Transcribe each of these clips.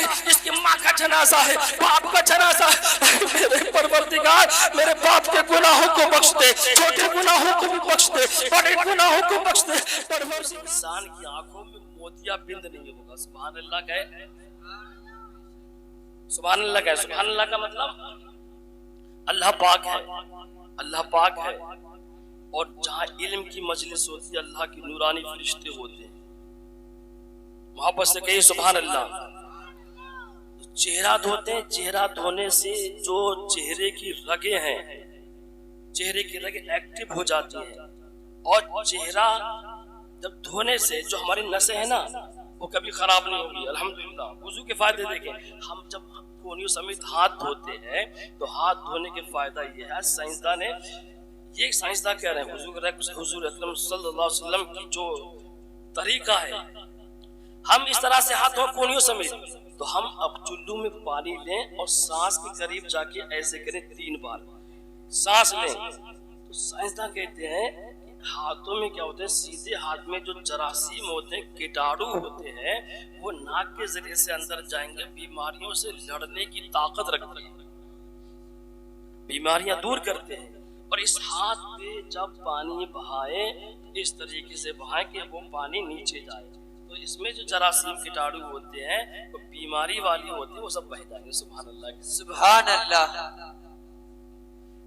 ہے، اس کی ماں کا جنازہ ہے، باپ کا جنازہ ہے، میرے پروردگار میرے باپ کے گناہوں کو بخش دے، چھوٹے گناہوں کو بھی بخش دے، بڑے گناہوں کو بخش دے۔ انسان کی آنکھوں میں موتیا بند نہیں ہوگا۔ سبحان اللہ کہے، سبحان اللہ کہے۔ سبحان اللہ کا مطلب اللہ پاک ہے، اللہ پاک ہے، اور جہاں علم کی مجلس ہوتی ہے اللہ کی نورانی فرشتے ہوتے ہیں۔ محبت سے کہیے سبحان اللہ۔ چہرہ دھوتے ہیں، چہرہ دھونے سے جو چہرے کی رگیں ہیں، چہرے کی رگیں ایکٹیو ہو جاتی ہیں، اور چہرہ جب دھونے سے جو ہماری نسیں ہیں نا وہ کبھی خراب نہیں ہوگی الحمدللہ۔ وضو کے فائدے دیکھیں، ہم جب کونیوں سمیت ہاتھ دھوتے ہیں تو ہاتھ دھونے کے فائدہ یہ ہے، سائنسداں نے یہ سائنسداں کہہ رہے ہیں حضور اکرم صلی اللہ علیہ وسلم کی جو طریقہ ہے، ہم اس طرح سے ہاتھ دھو کونیوں سمیت، تو ہم اب چلو میں پانی لیں اور سانس کے قریب جا کے ایسے کریں 3 بار سانس لیں، تو سائنسداں کہتے ہیں ہاتھوں میں کیا ہوتے ہیں، سیدھے ہاتھ میں جو جراثیم ہوتے ہیں، کیٹاڑو ہوتے ہیں، وہ ناک کے ذریعے سے اندر جائیں گے، بیماریوں سے لڑنے کی طاقت رکھتے ہیں، بیماریاں دور کرتے ہیں۔ اور اس ہاتھ پہ جب پانی بہائیں اس طریقے سے بہائیں کہ وہ پانی نیچے جائے، تو اس میں جو جراثیم کیٹاڑو ہوتے ہیں وہ بیماری والی ہوتے ہیں، وہ سب بہ جائیں گے۔ سبحان اللہ، سبحان اللہ۔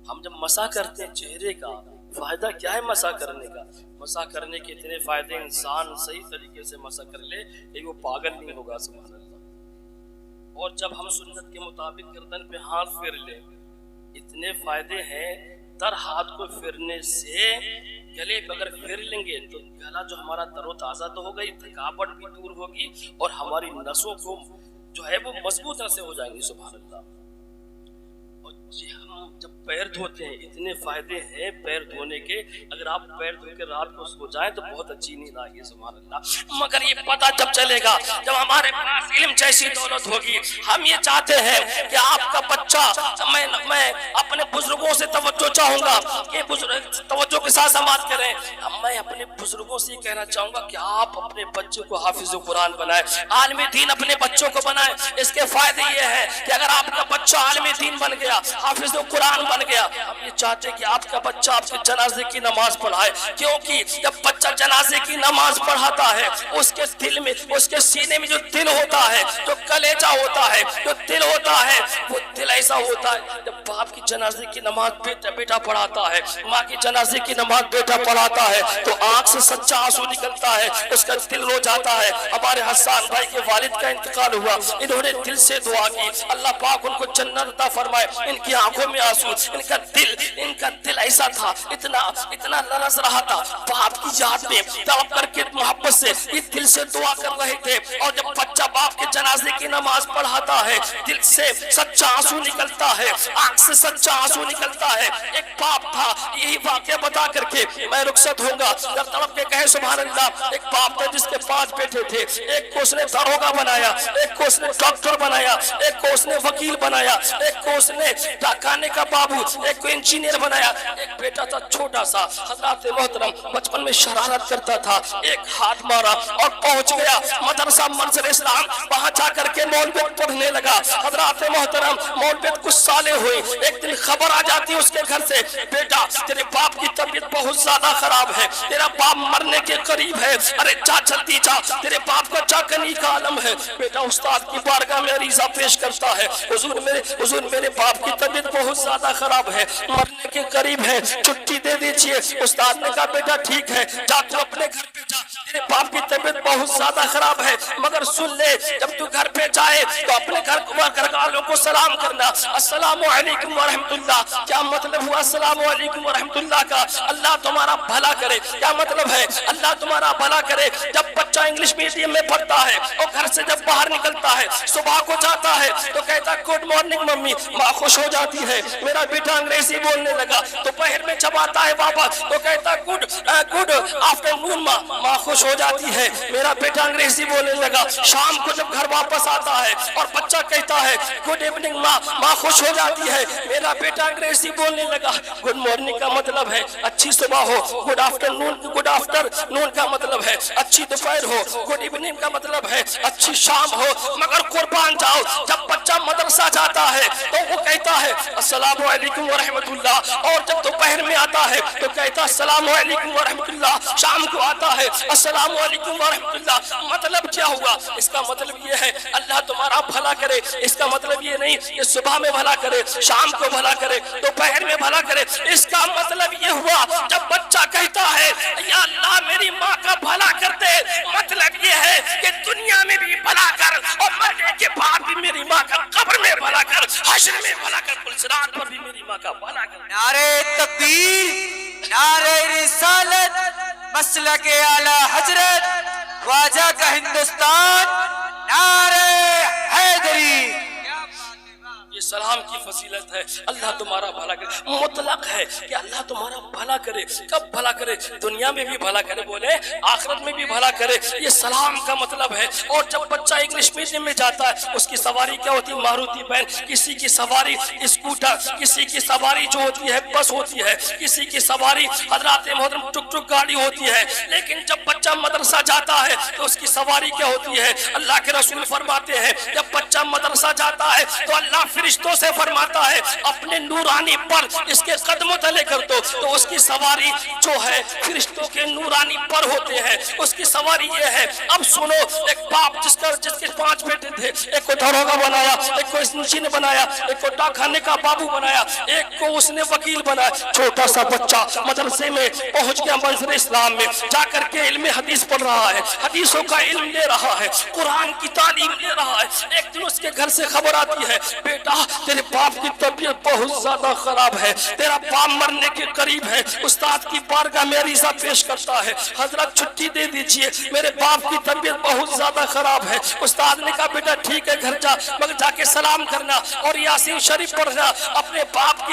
ہم جب مسح کرتے ہیں چہرے کا، فائدہ کیا ہے مسح کرنے کا؟ مسح کرنے کے اتنے فائدے، انسان صحیح طریقے سے مسح کر لے کہ وہ پاگل نہیں ہوگا۔ سبحان اللہ۔ اور جب ہم سنت کے مطابق گردن پہ ہاتھ پھیر لیں، اتنے فائدے ہیں۔ در ہاتھ کو پھیرنے سے گلے پہ اگر پھیر لیں گے تو گلا جو ہمارا تر و تازہ تو ہوگا، تھکاوٹ بھی دور ہوگی، اور ہماری نسوں کو جو ہے وہ مضبوط نسیں ہو جائیں گی۔ سبحان اللہ۔ اور ہم جب پیر دھوتے ہیں اتنے فائدے ہیں پیر دھونے کے، اگر آپ پیر دھو کے رات کو سو جائیں تو بہت اچھی نیند آئے گی۔ سبحان اللہ۔ مگر یہ پتہ جب چلے گا جب ہمارے پاس علم جیسی دولت ہوگی، ہم یہ چاہتے ہیں کہ آپ کا بچہ، میں اپنے بزرگوں سے توجہ چاہوں گا کہ بزرگ توجہ کے ساتھ سماعت کریں، میں اپنے بزرگوں سے کہنا چاہوں گا کہ آپ اپنے بچے کو حافظ قرآن بنائیں، عالم دین اپنے بچوں کو بنائیں۔ اس کے فائدے یہ ہیں کہ اگر آپ کا بچہ عالم دین بن گیا، حافظ قرآن بن گیا، ہم یہ چاہتے ہیں کہ آپ کا بچہ آپ کے جنازے کی نماز پڑھائے، کیونکہ جب بچہ جنازے کی نماز پڑھاتا ہے اس کے دل میں، اس کے سینے میں جو دل ہوتا ہے، جو کلیجہ ہوتا ہے، جو دل ہوتا ہے، وہ دل ایسا ہوتا ہے جب باپ کی جنازے کی نماز بیٹا پڑھاتا ہے، ماں کی جنازے کی نماز بیٹا پڑھاتا ہے، تو آنکھ سے سچا آنسو نکلتا ہے، اس کا دل رو جاتا ہے۔ ہمارے حسان بھائی کے والد کا انتقال ہوا، انہوں نے دل سے دعا کی، اللہ پاک ان کو جنت عطا فرمائے، ان کی آنکھوں میں آنسو، ان کا دل ایسا تھا، اتنا لرز رہا تھا، باپ کی یاد میں تڑپ کر کے محبت سے یہ دل سے دعا کر رہے تھے۔ اور جب بچہ باپ کے جنازے کی نماز پڑھاتا ہے، دل سے سچا آنسو نکلتا ہے، آنکھ سے سچا آنسو نکلتا ہے۔ ایک باپ تھا، یہی واقعہ بتا کر کے میں رخصت ہوں گا، جب تڑپ کے کہے سبحان اللہ۔ ایک باپ تھا جس کے 5 بیٹے تھے، ایک کو اس نے داروغہ بنایا، ایک کو اس نے ڈاکٹر بنایا، ایک کو اس نے وکیل بنایا، ایک کو اس نے ڈاکانے کا بابو، ایک کو انجینئر بنایا۔ ایک بیٹا تھا چھوٹا سا، حضرات محترم بچپن میں شرارت کرتا تھا، ایک ہاتھ مارا اور پہنچ گیا مدرسہ منظر اسلام، وہاں جا کر کے مولویت پڑھنے لگا۔ حضرات محترم مولویت کچھ سالیں ہوئی، ایک دن خبر آ جاتی اس کے گھر سے، بیٹا تیرے باپ کی طبیعت بہت زیادہ خراب ہے، تیرا باپ مرنے کے قریب ہے، ارے جا جلدی جا، تیرے باپ کا چاکنی کا عالم ہے۔ بیٹا استاد کی بارگاہ میں عریضہ پیش کرتا ہے، حضور میرے باپ کی طبیعت بہت زیادہ خراب ہے، مرنے کے قریب ہے، چھٹی دے دیجئے۔ استاد نے کہا بیٹا ٹھیک ہے، جا تو اپنے گھر پہ جا، تیرے باپ کی طبیعت بہت زیادہ خراب ہے، مگر سن لے جب تو گھر پہ جائے تو اپنے گھر والوں کو سلام کرنا، السلام علیکم ورحمۃ اللہ۔ کیا مطلب ہوا السلام علیکم ورحمۃ اللہ کا؟ اللہ تمہارا بھلا کرے۔ کیا مطلب ہے اللہ تمہارا بھلا کرے؟ جب بچہ انگلش میڈیم میں پڑھتا ہے اور گھر سے جب باہر نکلتا ہے، صبح کو جاتا ہے تو کہتا ہے گڈ مارننگ ممی، ماں خوش ہو جاتی ہے، میرا بیٹا انگریزی بولنے لگا۔ دوپہر میں جب آتا ہے واپس تو کہتا ہے گڈ آفٹر نون ماں خوش ہو جاتی ہے، میرا بیٹا انگریزی بولنے لگا۔ شام کو جب گھر واپس آتا ہے اور بچہ کہتا ہے گڈ ایوننگ ماں، ماں خوش ہو جاتی ہے، میرا بیٹا انگریزی بولنے لگا۔ گڈ مارننگ کا مطلب ہے اچھی صبح ہو، گڈ آفٹر نون کا مطلب ہے اچھی دوپہر ہو، گڈ ایوننگ کا مطلب ہے اچھی شام ہو۔ مگر قربان جاؤ، جب بچہ مدرسہ جاتا ہے تو وہ کہتا ہے السلام علیکم ورحمۃ اللہ، اور جب دوپہر میں آتا ہے تو کہتا السلام علیکم ورحمۃ اللہ، شام کو آتا ہے السلام علیکم ورحمۃ اللہ۔ مطلب کیا ہوا؟ اس کا مطلب یہ ہے اللہ تمہارا بھلا کرے۔ اس کا مطلب یہ نہیں کہ صبح میں بھلا کرے، شام کو بھلا کرے، دوپہر میں بھلا کرے۔ اس کا مطلب یہ ہوا جب بچہ کہتا ہے یا اللہ میری ماں کا بھلا کر دے، مطلب یہ ہے کہ دنیا میں بھی بھلا کر اور مرنے کے بعد بھی میری ماں کا قبر میں بھلا کر، حشر میں بھلا کر، کل صراط پر بھی میری ماں کا بھلا کر۔ نعرہ تکبیر، نعرہ رسالت، مسلک اعلی حضرت خواجہ کا ہندوستان، نعرہ حیدری۔ یہ سلام کی فضیلت ہے، اللہ تمہارا بھلا کرے۔ مطلق ہے کہ اللہ تمہارا بھلا کرے۔ کب بھلا کرے؟ دنیا میں بھی بھلا کرے، بولے آخرت میں بھی بھلا کرے، یہ سلام کا مطلب ہے۔ اور جب بچہ انگلش میڈیم میں جاتا ہے، اس کی سواری کیا ہوتی ہے؟ ماروتی وین، کسی کی سواری اسکوٹر، کسی کی سواری جو ہوتی ہے بس ہوتی ہے، کسی کی سواری حضرات محترم ٹک ٹک گاڑی ہوتی ہے۔ لیکن جب بچہ مدرسہ جاتا ہے تو اس کی سواری کیا ہوتی ہے؟ اللہ کے رسول فرماتے ہیں جب بچہ مدرسہ جاتا ہے تو اللہ فرشتوں سے فرماتا ہے اپنے نورانی پر اس کے قدموں تلے کر دو، تو اس کی سواری جو ہے فرشتوں کے نورانی پر ہوتے ہیں، اس کی سواری یہ ہے۔ اب سنو، ایک باپ جس کے 5 بیٹے تھے، ایک کو داروغہ بنایا، ایک کو انجینئر بنایا، ایک کو ڈاک خانے کا بابو بنایا، ایک کو اس نے وکیل بنایا۔ چھوٹا سا بچہ مدرسے میں پہنچ گیا، منظر اسلام میں جا کر کے علم حدیث پڑھ رہا ہے، حدیثوں کا علم لے رہا ہے، قرآن کی تعلیم لے رہا ہے۔ ایک دن اس کے گھر سے خبر آتی ہے بیٹا تیرے باپ کی طبیعت بہت زیادہ خراب ہے، تیرا باپ مرنے کے قریب ہے، استاد کی بارگاہ میں عریضہ پیش کرتا ہے حضرت چھٹی دے دیجئے، میرے باپ کی طبیعت بہت زیادہ خراب ہے۔ استاد نے کہا بیٹا ٹھیک ہے گھر جا، مگر جا کے سلام کرنا اور یاسین شریف پڑھنا، اپنے باپ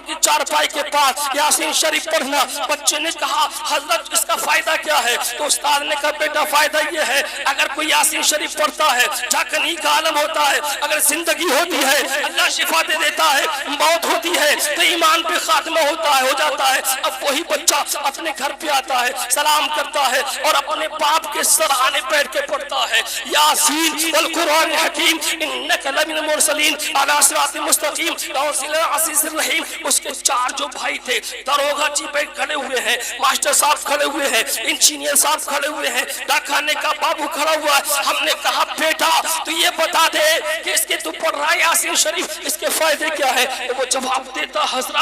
کی چارپائی کے پاس یاسین شریف پڑھنا۔ بچے نے کہا حضرت اس کا فائدہ کیا ہے؟ تو استاد نے کہا بیٹا فائدہ یہ ہے اگر کوئی یاسین شریف پڑھتا ہے جا کر ہی کا عالم ہوتا ہے، اگر زندگی ہوتی ہے اللہ شفا دے دیتا ہے، موت ہوتی ہے تو ایمان پہ خاتمہ ہو جاتا ہے۔ اب وہی بچہ اپنے گھر پہ آتا ہے، سلام کرتا ہے اور اپنے باپ کے سرہانے بیٹھ کے پڑھتا ہے یاسین والقرآن الحکیم انک لمن المرسلین علی صراط مستقیم تنزیل العزیز الرحیم۔ اس کے 4 جو بھائی تھے، داروغہ جی بیٹھ کھڑے ہوئے ہیں، ماسٹر صاحب کھڑے ہوئے ہیں، انجینئر صاحب کھڑے ہوئے ہیں، ڈاک خانے کا بابو کھڑا ہوا ہے۔ ہم نے کہا بیٹا تو یہ بتا دے کہ اس کے تو پڑھ رہا ہے یاسین شریف، اس کے فائدے کیا ہے؟ تو وہ جواب دیتا حضرت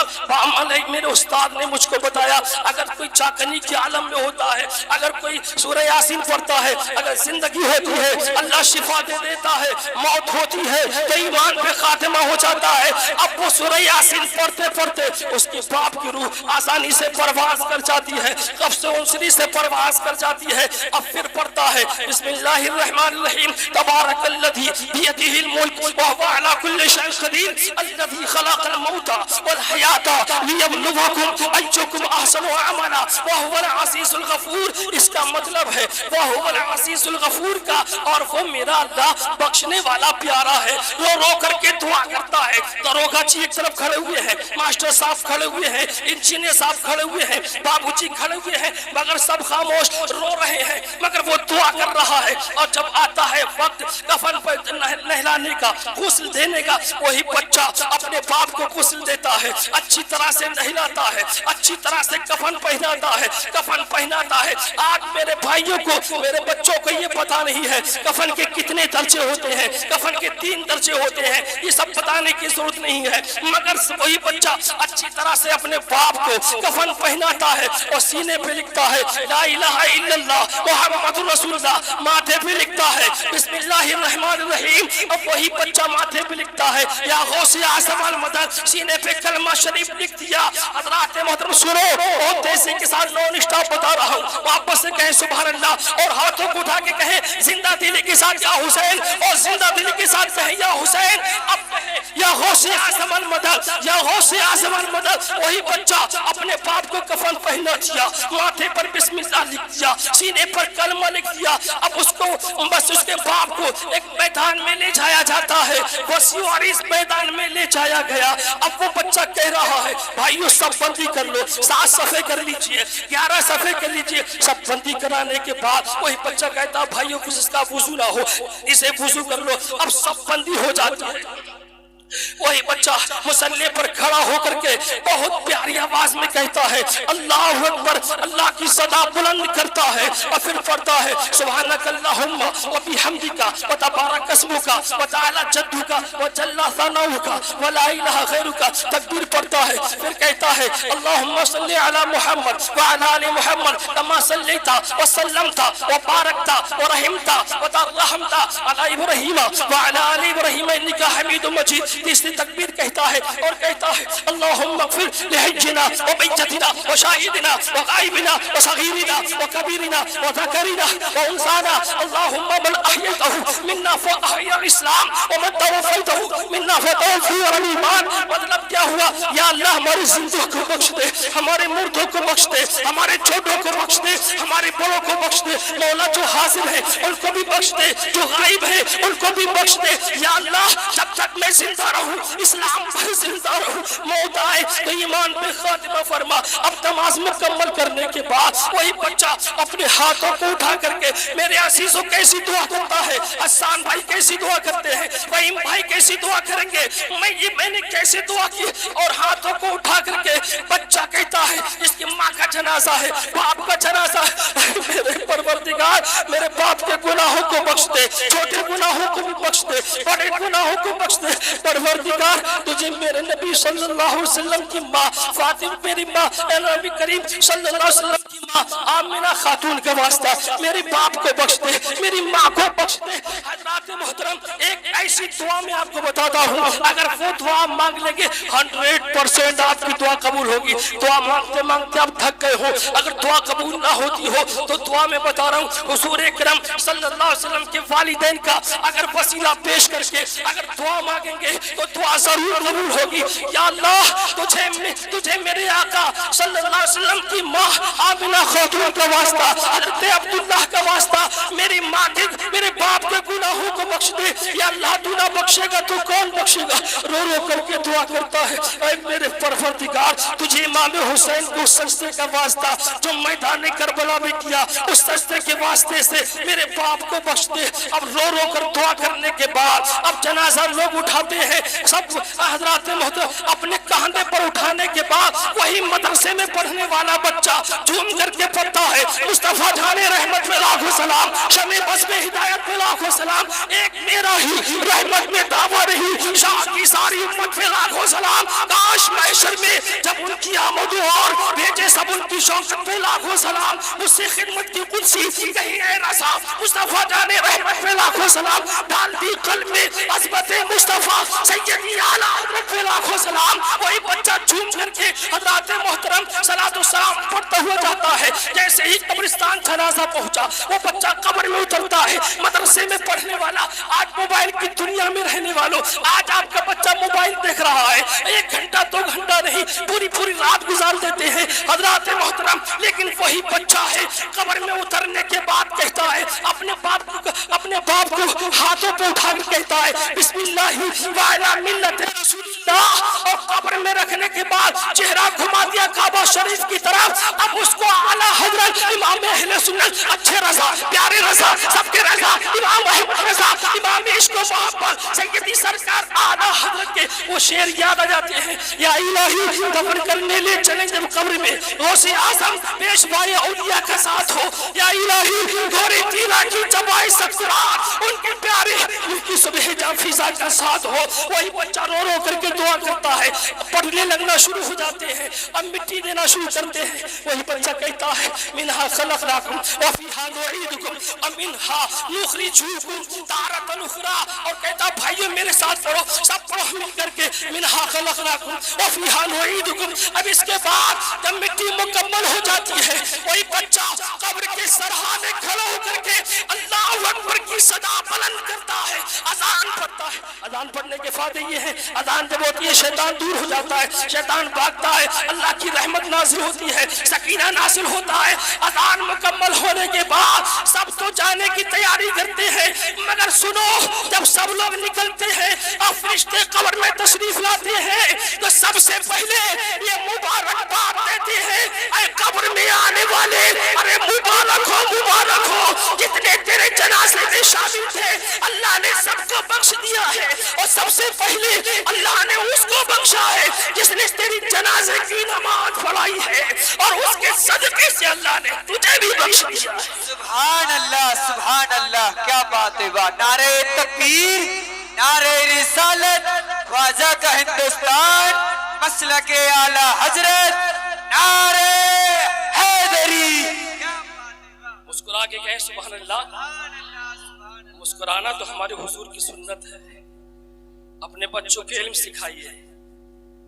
میرے استاد نے مجھ کو بتایا اگر کوئی چاکنی کے عالم میں ہوتا ہے، اگر کوئی سورہ یاسین پڑھتا ہے، اگر زندگی ہوتی ہے اللہ شفا دے دیتا ہے، موت ہوتی ہے تو ایمان پہ خاتمہ ہو جاتا ہے۔ اب وہ سورہ یاسین پڑھتے پڑھتے اس کے باپ کی روح آسانی سے پرواز کر جاتی ہے، قبض انسری سے پرواز کر جاتی ہے۔ اب پھر پڑھتا ہے بسم اللہ الرحمن الرحیم تبارک الذی بیدہ الملک وہو علی کل شیء قدیر الذی خلق الموت والحیات لیبلوکم ایکم احسن عملا وہو العزیز الغفور۔ اس کا مطلب ہے وہو العزیز الغفور کا، اور وہ میرا اللہ بخشنے والا پیارا ہے۔ رو رو کر کے دعا کرتا ہے۔ داروغہ جی ایک طرف کھڑے ہوئے ہیں، ماسٹر صاحب کھڑے ہوئے ہیں، انجینئر صاحب کھڑے ہوئے ہیں، بابو جی کھڑے ہوئے ہیں، مگر سب خاموش رو رہے ہیں، مگر وہ دعا کر رہا ہے۔ اور جب آتا ہے وقت کفن پر نہلانے کا، غسل دینے کا، وہی بچہ اپنے باپ کو غسل دیتا ہے، اچھی طرح سے نہلاتا ہے، اچھی طرح سے کفن پہناتا ہے۔ آج میرے بھائیوں کو، میرے بچوں کو یہ پتا نہیں ہے کفن کے کتنے درجے ہوتے ہیں، کفن کے 3 درجے ہوتے ہیں، یہ سب بتانے کی ضرورت نہیں ہے، مگر وہی بچہ اچھی طرح سے اپنے باپ کو کفن پہناتا ہے اور سینے پہ لکھتا ہے لا الہ الا اللہ محمد رسول اللہ، ماتھے پہ لکھتا ہے بسم اللہ الرحمن الرحیم۔ اب وہی بچہ ماتھے پہ لکھتا ہے یا غوث اعظم المدد، سینے پہ کلمہ شریف لکھ دیا۔ حضرات محترم سنو، اور تیزی کے ساتھ نون اسٹاپ بتا رہا ہوں، واپس سے کہیں سبحان اللہ اور ہاتھوں کو اٹھا کے کہیں زندہ دلی کے ساتھ یا حسین، اور زندہ دلی کے ساتھ کہیں یا حسین۔ اب کہیں یا یا غوث اعظم المدد، یا غوث اعظم المدد. وہی بچہ اپنے باپ کو کفن پہنا دیا، ماتھے پر بسم اللہ لکھ دیا، سینے پر کلمہ لکھ دیا. اب اس کو بس اس کے باپ کو ایک میدان میں لے جایا جاتا ہے، وسیع و عریض میدان میں لے جایا گیا. اب وہ بچہ کہہ رہا ہے بھائیو سب بندی کر لو، 7 صفحے کر لیجئے، 11 صفحے کر لیجئے. سب بندی کرانے کے بعد وہی بچہ کہتا بھائیو کچھ اس کا وضو نہ ہو، اسے وضو کر لو. اب سب بندی ہو جاتی ہے. وہی بچہ مصلی پر کھڑا ہو کر کے بہت پیاری آواز میں کہتا ہے اللہ اکبر، اللہ کی صدا بلند کرتا ہے اور پھر پڑھتا ہے سبحانک اللہم و بحمدک و تبارک اسمک و تعالی جدک و جل ثناؤک و لا الہ غیرک. تکبیر پڑھتا ہے، پھر کہتا ہے اللہم صلی علی محمد و علی آل محمد کما صلیت و سلمت و بارکت و رحمت و ترحمت علی ابراہیم و علی آل ابراہیم انک حمید مجید. تیسری تکبیر کہتا ہے اور کہتا ہے اللہم اغفر لحجنا و بیتنا و شاہدنا و غائبنا و صغیرنا و کبیرنا و ذکرنا و انسانا. اللہم من احییتہ منا فاحیی الاسلام و من توفیتہ منا فتوفی الایمان. مطلب کیا ہوا؟ یا اللہ ہمارے زندوں کو بخش دے، ہمارے مردوں کو بخش دے، ہمارے چھوٹوں کو بخش دے، ہمارے بڑوں کو بخش دے. مولا جو حاضر ہے ان کو بھی بخش دے، جو غائب ہے ان کو بھی بخش دے. یا اللہ جب تک میں زندہ رہوں، اسلام پر زندہ رہوں، موت آئے تو ایمان پہ خاتمہ فرما. اب نماز مکمل کرنے کے بعد وہی بچہ اپنے ہاتھوں کو اٹھا کر کے میرے عزیزوں کیسی دعا کرتا ہے، حسان بھائی کیسی دعا کرتے ہیں، فہیم بھائی کیسی دعا کریں گے، میں نے کیسے دعا کی. اور ہاتھوں کو اٹھا کر کے بچہ کہتا ہے اس کی ماں کا جنازہ ہے، باپ کا جنازہ ہے، میرے پروردگار میرے باپ کے گناہوں کو بخش دے، چھوٹے گناہوں کو بھی بخش دے، بڑے گناہوں کو بخش دے. پروردگار تجھے میرے نبی صلی اللہ علیہ وسلم کی ماں فاطمہ، میری ماں اے نبی کریم صلی اللہ علیہ وسلم کی ماں آمنہ خاتون کا واسطہ میرے باپ کو بخش دے، میری ماں کو بخش دے. حضرات محترم ایک ایسی دعا میں آپ کو بتاتا ہوں، اگر وہ دعا مانگ لیں گے 100% آپ کی دعا قبول ہوگی. دعا مانگتے مانگتے آپ تھک گئے ہو، اگر دعا قبول نہ ہوتی ہو تو دعا میں بتا رہا ہوں حضور اکرم صلی اللہ علیہ وسلم کے والدین کا اگر وسیلہ پیش کر کے اگر دعا مانگیں گے تو دعا ضرور قبول ہوگی. یا اللہ تجھے میرے آقا صلی اللہ علیہ وسلم کی ماں آمنہ خاتون کا واسطہ، حضرت عبداللہ کا واسطہ میری ماں میرے باپ کے گناہوں کو بخش دے. یا اللہ تو نہ بخشے گا تو کون بخشے گا؟ رو رو کر کے دعا کرتا ہے اے میرے پروردگار تجھے امام حسین کو سجدے کا واسطہ جو میدان کربلا میں کیا، اس سجدے کے واسطے سے میرے باپ کو بخش دے. اب رو رو کر دعا کرنے کے بعد اب جنازہ لوگ اٹھاتے ہیں، سب حضرات محترم اپنے کاندھے پر اٹھانے کے بعد وہی مدرسے میں پڑھنے والا بچہ جھوم کر کے پڑھتا ہے مصطفیٰ جان رحمت میں لاکھوں سلام، شمع بزم ہدایت میں لاکھوں سلام، ایک میرا ہی رحمت میں دعویٰ رہی، شاہ کی ساری امت میں لاکھوں سلام. کاش محشر میں جب ان کی آمد اور بھیجے سب ان کی شوکت میں لاکھوں سلام، مجھ سے خدمت کی قدسی کہیں اے رضا مصطفیٰ جان رحمت میں لاکھوں سلام، ڈال دی قلب میں عظمت مصطفیٰ سیدی اعلیٰ حضرت میں لاکھوں سلام. وہی بچہ جھوم کر کے حضرات محترم صلاۃ السلام پڑھتا ہوا جاتا ہے. جیسے ہی قبرستان جنازہ پہنچا وہ بچہ قبر میں اترتا ہے. مدرسے میں پڑھنے والا، آج موبائل کی دنیا میں رہنے والوں، آج آپ کا بچہ موبائل دیکھ رہا ہے، 1 گھنٹہ 2 گھنٹہ نہیں پوری رات گزار دیتے ہیں حضرات محترم. لیکن وہی بچہ ہے قبر میں اترنے کے بعد کہتا ہے اپنے باپ کو ہاتھوں پہ اٹھا کر کہتا ہے بسم اللہ وعلی ملت رسول اللہ، اور قبر میں رکھنے کے بعد چہرہ گھما دیا کعبہ شریف کی طرف. اب اس کو اعلیٰ حضرت امام اہل سنت، اچھے رضا، پیارے رضا، سب کے رضا، امام احمد رضا، امام عشق و محبت سیدی سرکار اعلیٰ حضرت کے وہ شعر یاد آ جاتے ہیں. یا الہی دفن کرنے لے چلیں جب قبر میں غوث اعظم پیشوائے اولیاء کا ساتھ ہو. یا الہی گھوڑے تیرا کی جبائے سکرات ان کے پیارے ان کی صبح جا فضا کا ساتھ ہو. وہی بچہ رو رو کر کے دعا کرتا ہے، پڑھنے لگنا شروع ہو جاتے ہیں، اب مٹی دینا شروع کرتے ہیں. وہی بچہ کہتا ہے منہا خلقناکم وفیہا نعیدکم ومنہا نخرجکم تارۃ اخری. اور کہتا بھائیو میرے ساتھ پڑھو، سب پڑھو مل کر کے منہا خلقناکم وفیہا نعیدکم. اب اس کے بعد جب مٹی مکمل ہو جاتی ہے وہی بچہ قبر کے سرحانے کھڑا ہو کر کے اللہ اکبر کی اپنی صدا بلند کرتا ہے، اذان پڑھتا ہے۔ اذان پڑھنے کے فائدے یہ ہیں، اذان جب ہوتی ہے شیطان دور ہو جاتا ہے، شیطان بھاگتا ہے، اللہ کی رحمت نازل ہوتی ہے، سکینہ نازل ہوتا ہے۔ اذان مکمل ہونے کے بعد سب تو جانے کی تیاری کرتے ہیں، مگر سنو جب سب لوگ نکلتے ہیں اور فرشتے قبر میں تشریف لاتے ہیں تو سب سے پہلے یہ مبارکباد دیتے ہیں، اے قبر میں آنے والے، ارے مبارک ہو جتنے تیرے جنازے میں شامل تھے، اللہ نے سب کو بخش دیا ہے، اور سب سے پہلے اللہ نے اس کو بخشا ہے جس نے تیری جنازے کی نماز پڑھائی ہے، اور اس کے صدقے سے اللہ نے تجھے بھی بخش دیا ہے۔ سبحان اللہ، کیا بات ہے، بات نعرہ تکبیر، نعرہ رسالت، خواجہ کا ہندوستان، مسلک اعلی حضرت، نعرہ حیدری۔ مسکرا کے کہیں سبحان اللہ۔ مسکرانا تو ہمارے حضور کی سنت ہے، اپنے بچوں کے علم سکھائیے۔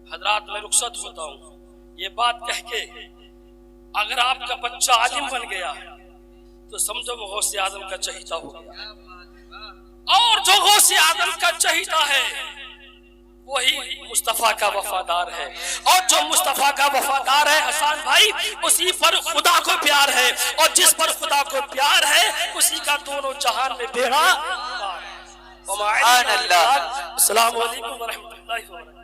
حضرات میں رخصت ہوتا ہوں یہ بات کہہ کے، اگر آپ کا بچہ عالم بن گیا تو سمجھو وہ غوث اعظم کا چہیتا ہو گیا، اور جو غوث اعظم کا چہیتا ہے وہی مصطفیٰ کا وفادار ہے، اور جو مصطفیٰ کا وفادار ہے حسان بھائی اسی پر خدا کو پیار ہے، اور جس پر خدا کو پیار ہے اسی کا دونوں جہان میں بیڑا پار ہے۔ سبحان اللہ۔ السلام علیکم ورحمۃ اللہ وبرکاتہ۔